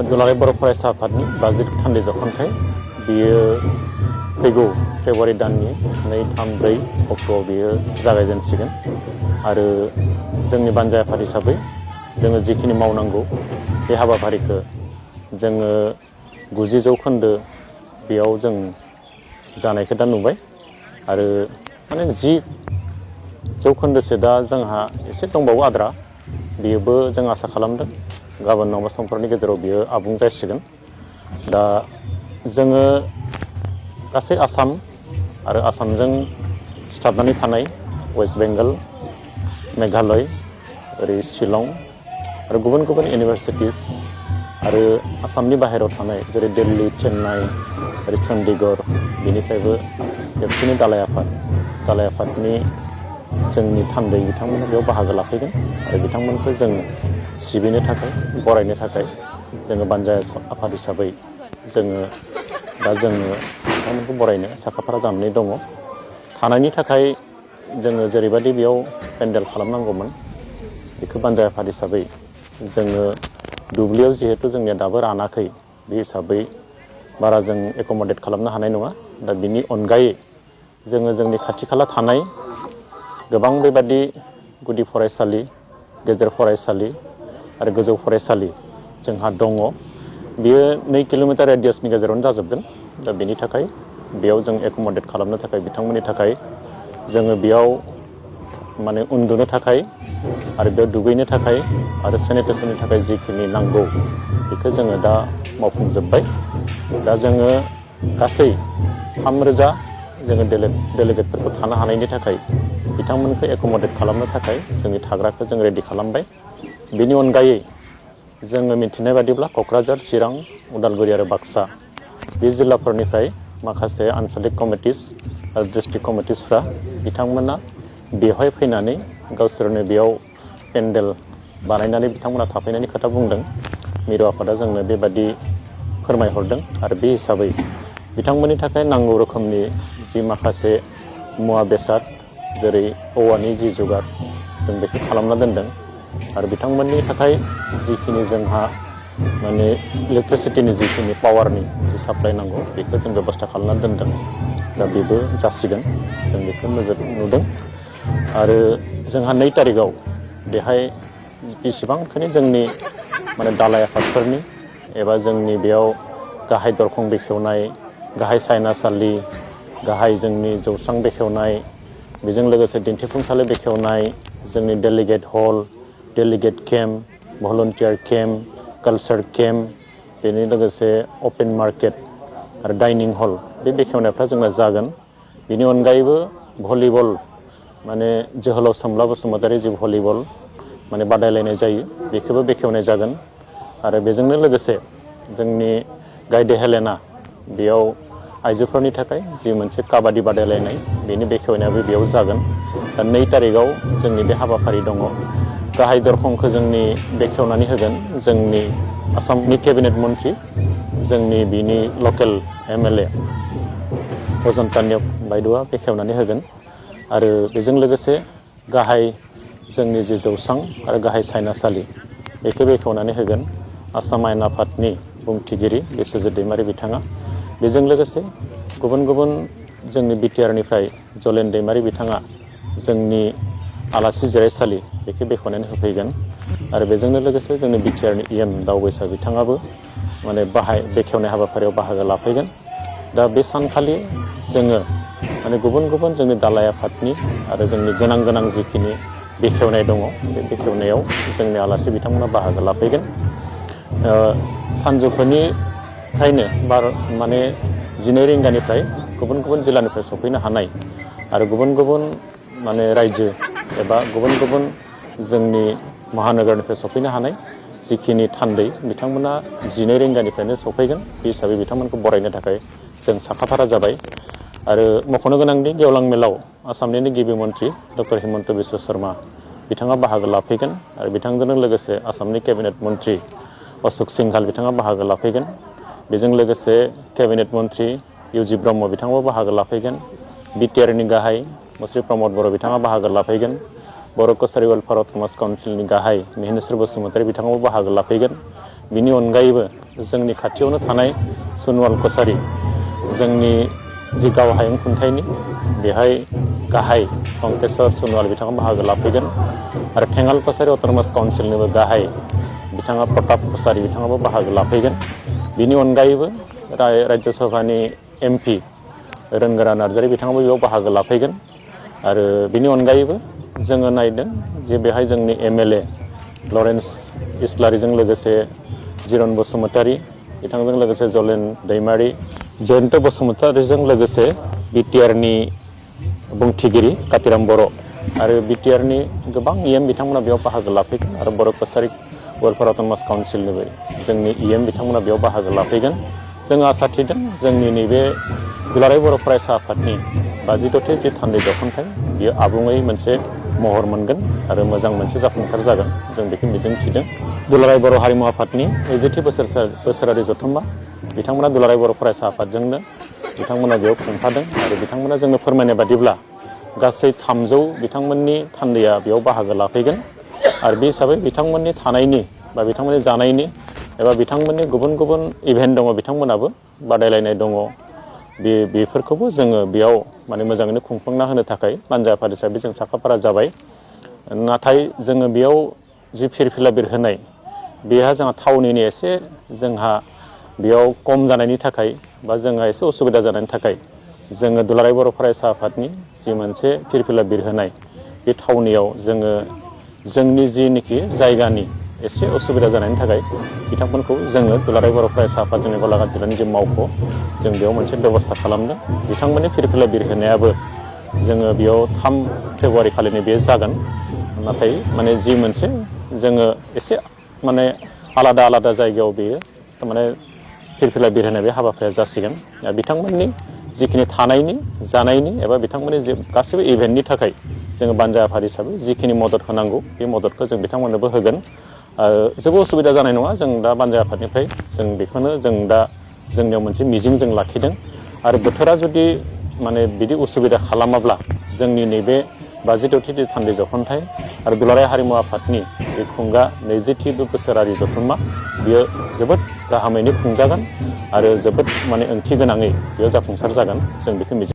दुलाराय बर' फरायसा आफादनि 50 थान्दै जख'न्थाइ बियो फैगौ फेब्रुवारि दाननि 2, 3, 4 अक्ट'आव बियो जागायजेनसिगोन आरो जोंनि बानजाय आफाद हिसाबै जोङो जिखिनि मावनांगौ बे हाबाफारिखौ जोङो 90 जौखोन्दो बेयाव जों जानायखौ दा नुबाय आरो माने 10 जौखोन्दोसो दा जोंहा एसे दंबावो आद्रा बेबो जों आसा खालामदों गाबोन नङाबा समफोरनि गेजेराव बियो आबुं जासिगोन दा जोङो गासै आसाम आरो आसामजों सिथाबनानै थानाय वेस्ट बेंगल मेघालय ओरै शिलं आरो गुबुन गुबुन इउनिभारसिटिस आरो आसामनि बाहेरायाव थानाय जेरै दिल्ली चेन्नाइ ओरै चन्डीगढ़ बेनिफ्रायबो खेबसेनि दालाय आफादनि जोंनि थान्दै बिथांमोना बेयाव बाहागो लाफैगोन आरो बिथांमोनखौ जों सिबिनो थाखाय बरायनो थाखाय जोङो बानजाय आफाद हिसाबै जोङो बिथांमोनखौ बरायनो साखाफारा जानानै दङ थानायनि थाखाय जोङो जेरैबायदि बेयाव पेन्डेल खालामनांगौमोन बेखौ बानजाय आफाद हिसाबै जोङो दुब्लियाव जिहेतु जोंनिया दाबो रानाखै बे हिसाबै बारा जों एकमडेट खालामनो हानाय नङा दा बिनि अनगायै जोङो जोंनि खाथि खाला थानाय गोबां बेबादि गुदि फरायसालि गेजेर फरायसालि आरो गोजौ फरायसालि जोंहा दङ बियो 2 किल'मिटार रेडियासनि गेजेरावनो जाजोबगोन दा बेनि थाखाय बेयाव जों एकमडेट खालामनो थाखाय बिथांमोननि थाखाय जोङो बेयाव माने उन्दुनो थाखाय आरो बेयाव दुगैनो थाखाय आरो सेनिटेसननि थाखाय जिखिनि नांगौ बेखौ जोङो दा मावफुंजोब्बाय दा जोङो गासै 3,000 जोङो डेलिगेटफोरखौ थानो हानायनि थाखाय बिथांमोनखौ एकमडेट खालामनो थाखाय जोंनि थाग्राखौ जों रेडि खालामबाय बेनि अनगायै जोङो मिथिनाय बादिब्ला क'क्राझार चिरां उदालगुरि आरो बाक्सा बे जिल्लाफोरनिफ्राय माखासे आनसलिक कमिटिस आरो डिस्ट्रिक्ट कमिटिसफ्रा बिथांमोना बेवहाय फैनानै गावसोरनो बेयाव पेन्डेल बानायनानै बिथांमोना थाफैनायनि खोथा बुंदों मिरु आफादा जोंनो बेबादि फोरमायहरदों आरो बे हिसाबै बिथांमोननि थाखाय नांगौ रोखोमनि जि माखासे मुवा बेसाद जेरै औवानि जि जुगार जों बेखौ खालामना दोनदों आरो बिथांमोननि थाखाय जिखिनि जोंहा माने इलेक्ट्रिसिटिनि जिखिनि पावारनि जि साप्लाइ नांगौ बेखौ जों बेबस्था खालामनानै दोनदों दा बेबो जासिगोन जों बेखौ नोजोर नुदों आरो जोंहा 2 तारिखआव बेहाय बेसेबांखिनि जोंनि माने दालाय आफादफोरनि एबा जोंनि बेयाव गाहाय दरखं बेखेवनाय गाहाय सायनासालि गाहाय जोंनि जौस्रां बेखेवनाय बेजों लोगोसे दिन्थिफुंसालि बेखेवनाय जोंनि delegate hall delegate camp volunteer camp culture camp बेनि लोगोसे अपेन मार्केट आरो डाइनिं हल बे बेखेवनायफ्रा जोंना जागोन बेनि अनगायैबो भलिबल माने जोहोलाव सोमब्ला बसुमतारी जि भलिबल माने बादायलायनाय जायो बेखौबो बेखेवनाय जागोन आरो बेजोंनो लोगोसे जोंनि गायदे हेलेना बेयाव आइजोफोरनि थाखाय जि मोनसे काबादि बादायलायनाय बेनि बेखेवनायाबो बेयाव जागोन दा 2 तारिखआव जोंनि बे हाबाफारि दङ गाहाय दरखंखौ जोंनि बेखेवनानै होगोन जोंनि आसामनि केबिनेट मन्थ्रि जोंनि बिनि लकेल MLA अजन्ता बायद'आ बेखेवनानै होगोन आरो बेजों लोगोसे गाहाय जोंनि जि जौस्रां आरो गाहाय सायनासालि बेखौ बेखेवनानै होगोन आसाम आयेन आफादनि बुंथिगिरि बिस्वजित दैमारि बिथाङा बेजों लोगोसे गुबुन गुबुन जोंनि बिटिआरनिफ्राय जलेन दैमारि बिथाङा जोंनि आलासि जिरायसालि बेखौ बेखेवनानै होफैगोन आरो बेजोंनो लोगोसे जोंनि बिटिआरनि EM दावबैसा बिथाङाबो माने बेखेवनाय हाबाफारियाव बाहागो लाफैगोन दा बे सानखालि जोङो माने गुबुन गुबुन जोंनि दालाय आफादनि आरो जोंनि गोनां जिखिनि बेखेवनाय दङ बे बेखेवनायाव जोंनि आलासि बिथांमोना बाहागो लाफैगोन सानजौफुनिफ्रायनो माने 12 रिंगानिफ्राय गुबुन गुबुन जिल्लानिफ्राय सफैनो हानाय आरो गुबुन गुबुन माने रायजो एबा गुबुन गुबुन जोंनि महानगरनिफ्राय सफैनो हानाय जिखिनि थान्दै बिथांमोना 12 रिंगानिफ्रायनो सफैगोन बे हिसाबै बिथांमोनखौ बरायनो थाखाय जों साखाफारा जाबाय आरो मख'नो गोनांदि गेवलां मेलाव आसामनिनो गिबि मन्थ्रि डक्टर हिमन्त बिश्व शर्मा बिथाङा बाहागो लाफैगोन आरो बिथांजों लोगोसे आसामनि केबिनेट मन्थ्रि अशोक सिंघाल बिथाङा बाहागो लाफैगोन बेजों लोगोसे केबिनेट मन्थ्रि इउजि ब्रह्म बिथाङाबो बाहागो लाफैगोन बिटिआरनि गाहाय मुस्रि प्रमद बर' बिथाङा बाहागो लाफैगोन बर' कसारि वेलफेयार अफ समाज काउन्सिलनि गाहाय मिहिनेश्वर बसुमतारी बिथाङाबो बाहागो लाफैगोन बिनि अनगायैबो जोंनि खाथियावनो थानाय सनवाल कसारि जोंनि जि गाव हायुं खुंथायनि बेहाय गाहाय टंकेश्वर सनवाल बिथाङा बाहागो लाफैगोन आरो थेङाल कसारि अट'नमास काउन्सिलनिबो गाहाय बिथाङा प्रताप कसारि बिथाङाबो बाहागो लाफैगोन। बिनि अनगायैबो राज्य सभानि MP रोंगोरा नार्जारि बिथाङाबो बेयाव बाहागो लाफैगोन आरो बिनि अनगायैबो जोङो नायदों जे बेहाय जोंनि MLA लरेन्स इस्लारिजों लोगोसे जिरन बसुमतारी बिथांजों लोगोसे जलेन दैमारि जयन्त बसुमतारीजों लोगोसे BTRनि बुंथिगिरि कातिराम बर' आरो BTRनि गोबां EM बिथांमोना बेयाव बाहागो लाफैगोन आरो बर' कसारि वेलफेयार अट'नमास काउन्सिलनिबो जोंनि EM बिथांमोना बेयाव बाहागो लाफैगोन। जों आसा थिदों जोंनि नैबे दुलाराय बर' फरायसा आफादनि 52थि जि थान्दै जख'न्थाइ बियो आबुङै मोनसे महर मोनगोन आरो मोजां मोनसे जाफुंसार जागोन जों बेखौ मिजिं थिदों। दुलाराय बर' हारिमु आफादनि 20थि बोसोरारि जथुम्मा बिथांमोना दुलाराय बर' फरायसा आफादजोंनो बिथांमोना बेयाव खुंफादों आरो बिथांमोना जोंनो फोरमायनाय बादिब्ला गासै 300 बिथांमोननि थान्दैया बेयाव बाहागो लाफैगोन आरो बे हिसाबै बिथांमोननि थानायनि बा बिथांमोननि जानायनि एबा बिथांमोननि गुबुन गुबुन इभेन्ट दङ बिथांमोनाबो बादायलायनाय दङ बेफोरखौबो जोङो बेयाव माने मोजाङैनो खुंफुंना होनो थाखाय बानजा आफाद हिसाबै जों साखाफारा जाबाय। नाथाय जोङो बेयाव जि फिरफिला बिरहोनाय बेहा जोंहा थावनिनि एसे जोंहा बेयाव खम जानायनि थाखाय बा जोंहा एसे उसुबिदा जानायनि थाखाय जोङो दुलाराय बर' फरायसा आफादनि जि मोनसे फिरफिला बिरहोनाय बे थावनियाव जोङो जोंनि जिनिखि जायगानि एसे उसुबिदा जानायनि थाखाय बिथांमोनखौ जोङो दुलाराय बर' फरायसा आफाद जोंनि गलाघाट जिल्लानि जि मावख' जों बेयाव मोनसे बेबस्था खालामदों। बिथांमोननि फिरफिला बिरहोनायाबो जोङो बेयाव 3 फेब्रुवारि खालिनो बेयो जागोन। नाथाय माने जि मोनसे जोङो एसे माने आलादा आलादा जायगायाव बेयो थारमाने फिरफिला बिरहोनाय बे हाबाफारिया जासिगोन। बिथांमोननि जिखिनि थानायनि जानायनि एबा बिथांमोननि जे गासैबो इभेन्टनि थाखाय जोङो बानजा आफाद हिसाबै जिखिनि मदद होनांगौ बे मददखौ जों बिथांमोननोबो होगोन। जेबो उसुबिदा जानाय नङा जों दा बानजा आफादनिफ्राय जों बेखौनो जों दा जोंनियाव मोनसे मिजिं जों लाखिदों आरो बोथोरा जुदि माने बिदि उसुबिदा खालामाब्ला जोंनि नैबे 52थि थान्दै जख'न्थाइ आरो दुलाराय हारिमु आफादनि बे खुंगा 20थि बोसोरारि जथुम्मा बियो जोबोद गाहामैनो खुंजागोन आरो जोबोद माने ओंथि गोनाङै बेयो जाफुंसार जागोन जों बेखौ मिजिं